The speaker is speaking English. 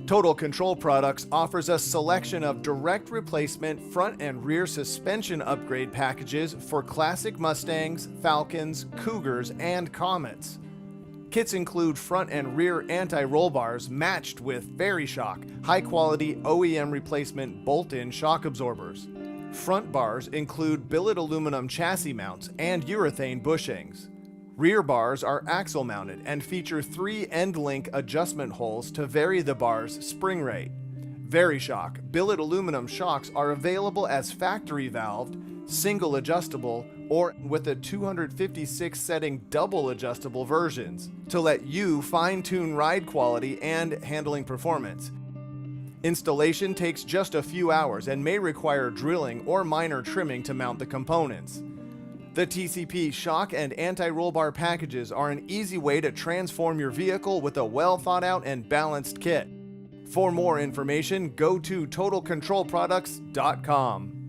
Total Control Products offers a selection of direct replacement front and rear suspension upgrade packages for classic Mustangs, Falcons, Cougars, and Comets. Kits include front and rear anti-roll bars matched with VariShock, high-quality OEM-replacement bolt-in shock absorbers. Front bars include billet aluminum chassis mounts and urethane bushings. Rear bars are axle mounted and feature 3 end-link adjustment holes to vary the bar's spring rate. VariShock billet aluminum shocks are available as factory valved, single adjustable, or with a 256 setting double adjustable versions to let you fine-tune ride quality and handling performance. Installation takes just a few hours and may require drilling or minor trimming to mount the components. The TCP shock and anti-roll bar packages are an easy way to transform your vehicle with a well-thought-out and balanced kit. For more information, go to TotalControlProducts.com.